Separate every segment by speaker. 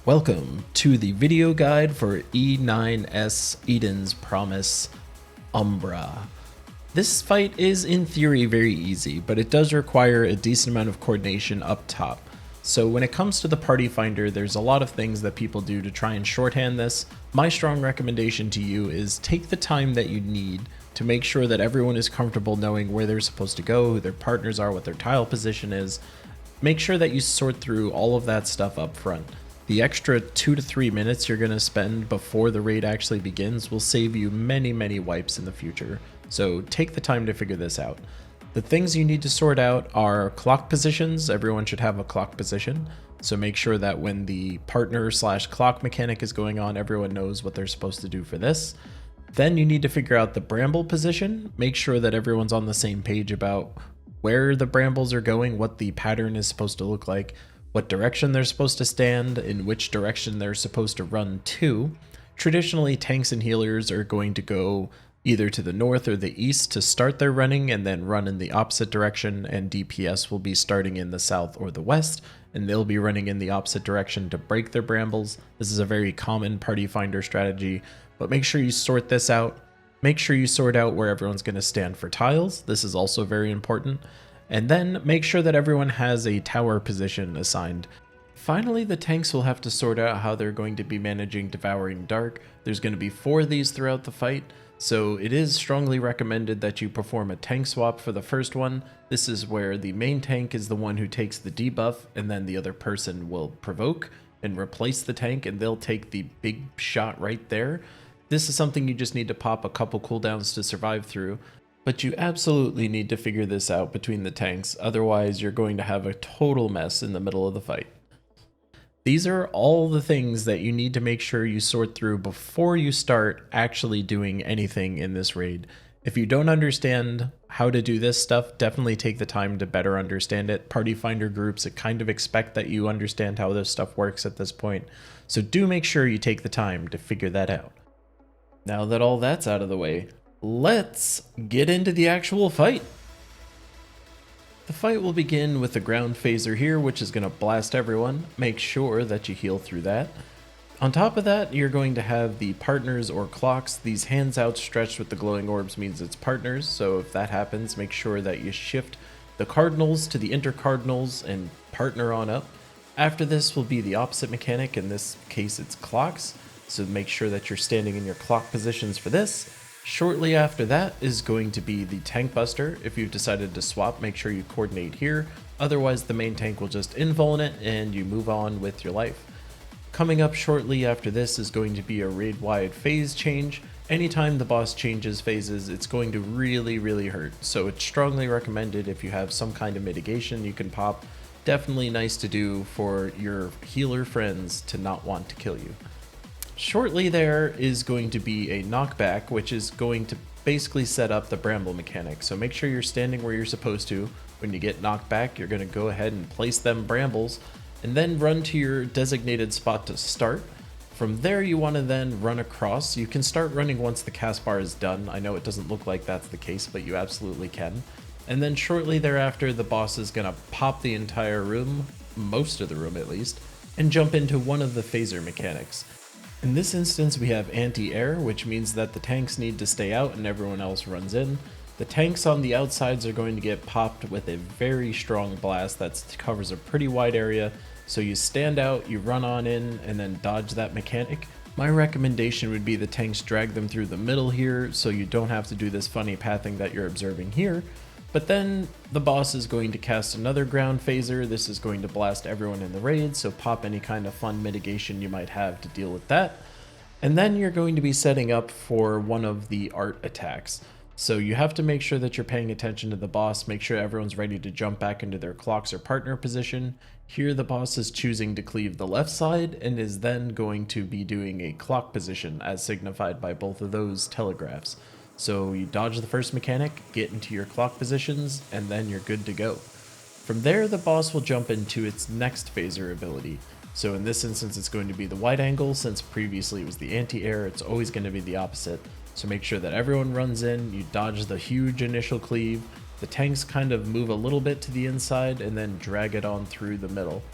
Speaker 1: Welcome to the video guide for E9S Eden's Promise Umbra. This fight is in theory very easy, but it does require a decent amount of coordination up top. So when it comes to the party finder, there's a lot of things that people do to try and shorthand this. My strong recommendation to you is take the time that you need to make sure that everyone is comfortable knowing where they're supposed to go, who their partners are, what their tile position is. Make sure that you sort through all of that stuff up front. The extra 2 to 3 minutes you're going to spend before the raid actually begins will save you many wipes in the future, so take the time to figure this out. The things you need to sort out are clock positions. Everyone should have a clock position, so make sure that when the partner/clock mechanic is going on, everyone knows what they're supposed to do for this. Then you need to figure out the bramble position. Make sure that everyone's on the same page about where the brambles are going, what the pattern is supposed to look like, what direction they're supposed to stand, in which direction they're supposed to run to. Traditionally, tanks and healers are going to go either to the north or the east to start their running and then run in the opposite direction, and DPS will be starting in the south or the west, and they'll be running in the opposite direction to break their brambles. This is a very common party finder strategy, but make sure you sort this out. Make sure you sort out where everyone's going to stand for tiles. This is also very important. And then make sure that everyone has a tower position assigned. Finally, the tanks will have to sort out how they're going to be managing Devouring Dark. There's going to be 4 of these throughout the fight, so it is strongly recommended that you perform a tank swap for the first one. This is where the main tank is the one who takes the debuff, and then the other person will provoke and replace the tank, and they'll take the big shot right there. This is something you just need to pop a couple cooldowns to survive through. But you absolutely need to figure this out between the tanks, otherwise you're going to have a total mess in the middle of the fight. These are all the things that you need to make sure you sort through before you start actually doing anything in this raid. If you don't understand how to do this stuff, definitely take the time to better understand it. Party finder groups kind of expect that you understand how this stuff works at this point, so do make sure you take the time to figure that out. Now that all that's out of the way, let's get into the actual fight. The fight will begin with the ground phaser here, which is going to blast everyone. Make sure that you heal through that. On top of that, you're going to have the partners or clocks. These hands outstretched with the glowing orbs means it's partners, so if that happens, make sure that you shift the cardinals to the intercardinals and partner on up. After this will be the opposite mechanic. In this case, it's clocks, so make sure that you're standing in your clock positions for this. Shortly after that is going to be the Tankbuster. If you've decided to swap, make sure you coordinate here. Otherwise, the main tank will just invuln it and you move on with your life. Coming up shortly after this is going to be a raid-wide phase change. Anytime the boss changes phases, it's going to really hurt. So it's strongly recommended if you have some kind of mitigation you can pop. Definitely nice to do for your healer friends to not want to kill you. Shortly there is going to be a knockback, which is going to basically set up the bramble mechanic. So make sure you're standing where you're supposed to. When you get knocked back, you're going to go ahead and place them brambles and then run to your designated spot to start. From there, you want to then run across. You can start running once the cast bar is done. I know it doesn't look like that's the case, but you absolutely can. And then shortly thereafter, the boss is going to pop the entire room, most of the room at least, and jump into one of the phaser mechanics. In this instance, we have anti-air, which means that the tanks need to stay out and everyone else runs in. The tanks on the outsides are going to get popped with a very strong blast that covers a pretty wide area, so you stand out, you run on in, and then dodge that mechanic. My recommendation would be the tanks drag them through the middle here, so you don't have to do this funny pathing that you're observing here. But then the boss is going to cast another ground phaser. This is going to blast everyone in the raid, so pop any kind of fun mitigation you might have to deal with that. And then you're going to be setting up for one of the art attacks. So you have to make sure that you're paying attention to the boss, make sure everyone's ready to jump back into their clocks or partner position. Here the boss is choosing to cleave the left side and is then going to be doing a clock position as signified by both of those telegraphs. So you dodge the first mechanic, get into your clock positions, and then you're good to go. From there, the boss will jump into its next phaser ability. So in this instance, it's going to be the wide angle. Since previously it was the anti-air, it's always going to be the opposite. So make sure that everyone runs in, you dodge the huge initial cleave, the tanks kind of move a little bit to the inside and then drag it on through the middle.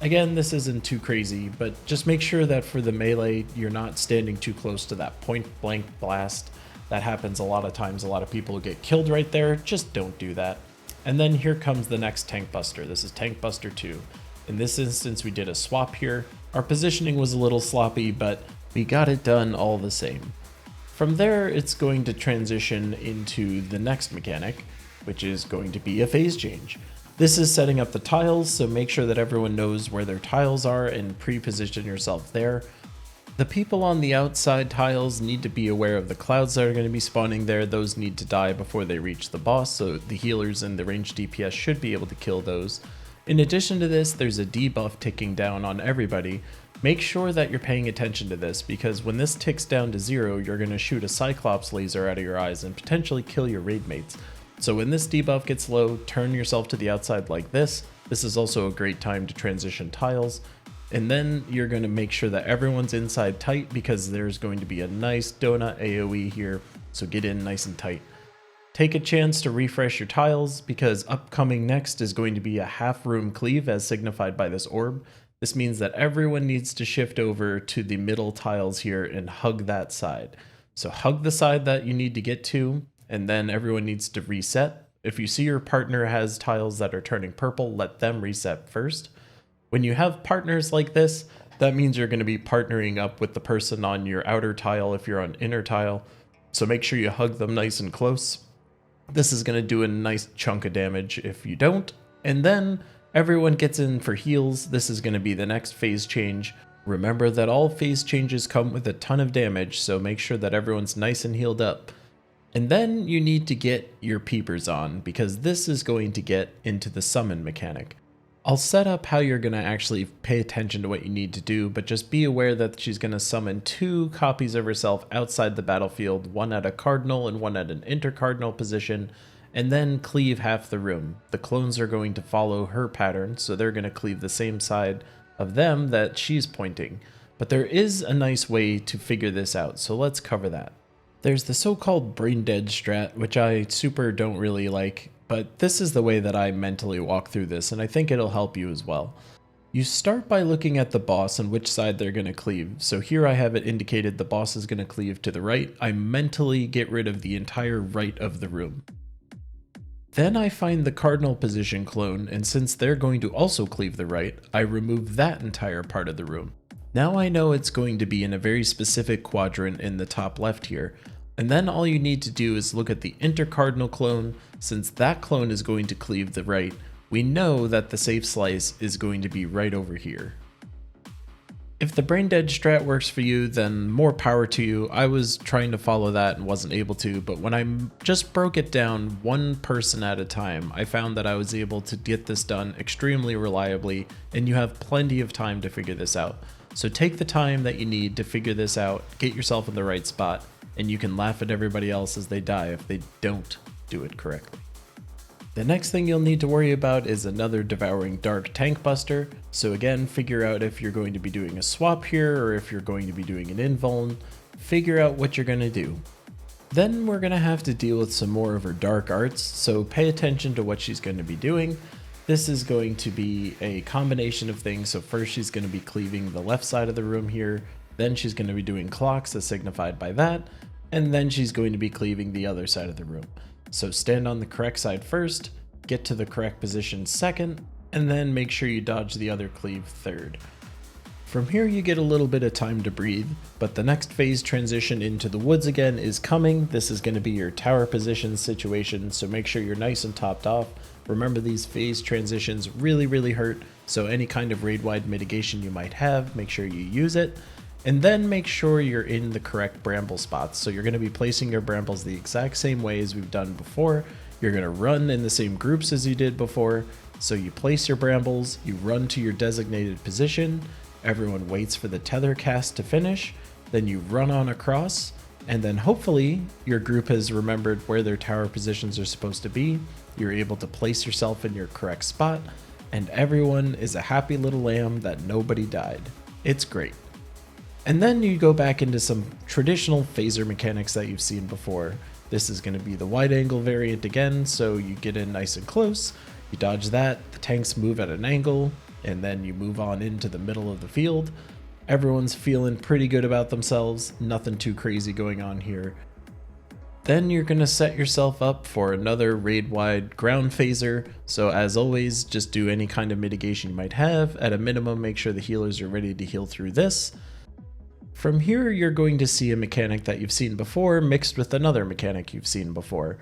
Speaker 1: Again, this isn't too crazy, but just make sure that for the melee, you're not standing too close to that point blank blast. That happens a lot of times. A lot of people get killed right there. Just don't do that. And then here comes the next Tankbuster. This is Tankbuster 2. In this instance, we did a swap here. Our positioning was a little sloppy, but we got it done all the same. From there, it's going to transition into the next mechanic, which is going to be a phase change. This is setting up the tiles, so make sure that everyone knows where their tiles are and pre-position yourself there. The people on the outside tiles need to be aware of the clouds that are going to be spawning there. Those need to die before they reach the boss, so the healers and the ranged DPS should be able to kill those. In addition to this, there's a debuff ticking down on everybody. Make sure that you're paying attention to this, because when this ticks down to 0, you're going to shoot a Cyclops laser out of your eyes and potentially kill your raid mates. So when this debuff gets low, turn yourself to the outside like this. This is also a great time to transition tiles. And then you're going to make sure that everyone's inside tight, because there's going to be a nice donut AoE here, so get in nice and tight. Take a chance to refresh your tiles, because upcoming next is going to be a half room cleave as signified by this orb. This means that everyone needs to shift over to the middle tiles here and hug that side. So hug the side that you need to get to, and then everyone needs to reset. If you see your partner has tiles that are turning purple, let them reset first. When you have partners like this, that means you're going to be partnering up with the person on your outer tile if you're on inner tile. So make sure you hug them nice and close. This is going to do a nice chunk of damage if you don't. And then everyone gets in for heals. This is going to be the next phase change. Remember that all phase changes come with a ton of damage, so make sure that everyone's nice and healed up. And then you need to get your peepers on, because this is going to get into the summon mechanic. I'll set up how you're going to actually pay attention to what you need to do, but just be aware that she's going to summon 2 copies of herself outside the battlefield, one at a cardinal and one at an intercardinal position, and then cleave half the room. The clones are going to follow her pattern, so they're going to cleave the same side of them that she's pointing. But there is a nice way to figure this out, so let's cover that. There's the so-called brain dead strat, which I super don't really like, but this is the way that I mentally walk through this, and I think it'll help you as well. You start by looking at the boss and which side they're going to cleave. So here I have it indicated the boss is going to cleave to the right. I mentally get rid of the entire right of the room. Then I find the cardinal position clone, and since they're going to also cleave the right, I remove that entire part of the room. Now I know it's going to be in a very specific quadrant in the top left here. And then all you need to do is look at the intercardinal clone. Since that clone is going to cleave the right, we know that the safe slice is going to be right over here. If the brain dead strat works for you, then more power to you. I was trying to follow that and wasn't able to, but when I just broke it down one person at a time, I found that I was able to get this done extremely reliably, and you have plenty of time to figure this out. So take the time that you need to figure this out, get yourself in the right spot, and you can laugh at everybody else as they die if they don't do it correctly. The next thing you'll need to worry about is another Devouring Dark Tankbuster. So again, figure out if you're going to be doing a swap here or if you're going to be doing an invuln. Figure out what you're going to do. Then we're going to have to deal with some more of her dark arts, so pay attention to what she's going to be doing. This is going to be a combination of things. So first she's going to be cleaving the left side of the room here. Then she's going to be doing clocks as signified by that. And then she's going to be cleaving the other side of the room. So stand on the correct side first, get to the correct position second, and then make sure you dodge the other cleave third. From here you get a little bit of time to breathe, but the next phase transition into the woods again is coming. This is going to be your tower position situation, so make sure you're nice and topped off. Remember, these phase transitions really hurt, so any kind of raid-wide mitigation you might have, make sure you use it. And then make sure you're in the correct bramble spots. So you're going to be placing your brambles the exact same way as we've done before. You're going to run in the same groups as you did before. So you place your brambles, you run to your designated position, everyone waits for the tether cast to finish, then you run on across, and then hopefully your group has remembered where their tower positions are supposed to be. You're able to place yourself in your correct spot, and everyone is a happy little lamb that nobody died. It's great. And then you go back into some traditional phaser mechanics that you've seen before. This is going to be the wide angle variant again, so you get in nice and close, you dodge that, the tanks move at an angle, and then you move on into the middle of the field. Everyone's feeling pretty good about themselves, nothing too crazy going on here. Then you're going to set yourself up for another raid-wide ground phaser, so as always, just do any kind of mitigation you might have. At a minimum, make sure the healers are ready to heal through this. From here, you're going to see a mechanic that you've seen before mixed with another mechanic you've seen before.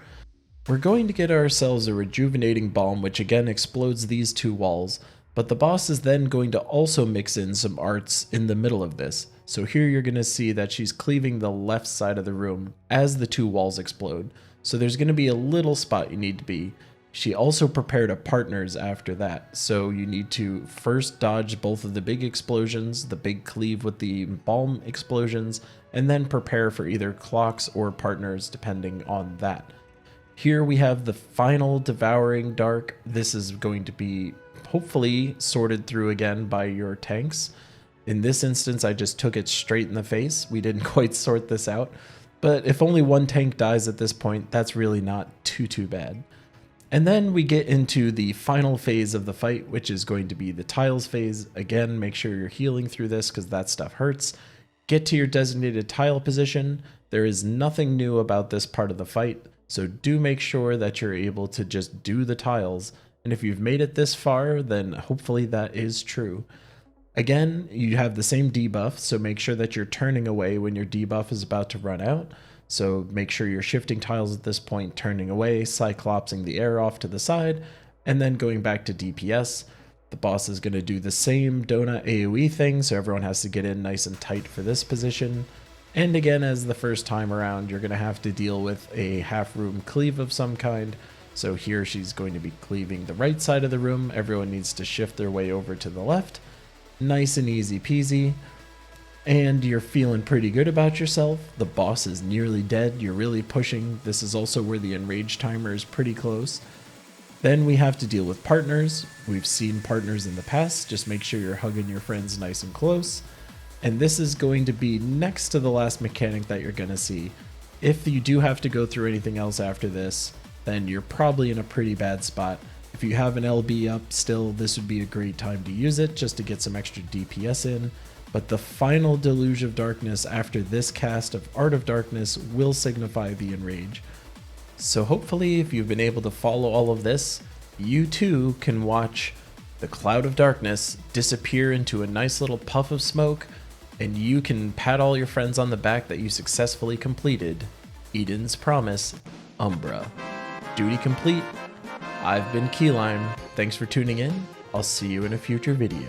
Speaker 1: We're going to get ourselves a Rejuvenating Balm, which again explodes these two walls, but the boss is then going to also mix in some arts in the middle of this. So here you're going to see that she's cleaving the left side of the room as the two walls explode. So there's going to be a little spot you need to be. She also prepared a partners after that. So you need to first dodge both of the big explosions, the big cleave with the balm explosions, and then prepare for either clocks or partners depending on that. Here we have the final Devouring Dark. This is going to be hopefully sorted through again by your tanks. In this instance, I just took it straight in the face. We didn't quite sort this out, but if only one tank dies at this point, that's really not too bad. And then we get into the final phase of the fight, which is going to be the tiles phase. Again, make sure you're healing through this because that stuff hurts. Get to your designated tile position. There is nothing new about this part of the fight, so do make sure that you're able to just do the tiles. And if you've made it this far, then hopefully that is true. Again, you have the same debuff, so make sure that you're turning away when your debuff is about to run out. So make sure you're shifting tiles at this point, turning away, cyclopsing the air off to the side, and then going back to DPS. The boss is going to do the same donut AoE thing, so everyone has to get in nice and tight for this position. And again, as the first time around, you're going to have to deal with a half-room cleave of some kind. So here she's going to be cleaving the right side of the room. Everyone needs to shift their way over to the left. Nice and easy peasy. And you're feeling pretty good about yourself. The boss is nearly dead. You're really pushing. This is also where the enrage timer is pretty close. Then we have to deal with partners. We've seen partners in the past. Just make sure you're hugging your friends nice and close. And this is going to be next to the last mechanic that you're going to see. If you do have to go through anything else after this, then you're probably in a pretty bad spot. If you have an LB up still, this would be a great time to use it just to get some extra DPS in. But the final Deluge of Darkness after this cast of Art of Darkness will signify the Enrage. So hopefully if you've been able to follow all of this, you too can watch the Cloud of Darkness disappear into a nice little puff of smoke, and you can pat all your friends on the back that you successfully completed Eden's Promise, Umbra. Duty complete. I've been Keyline. Thanks for tuning in. I'll see you in a future video.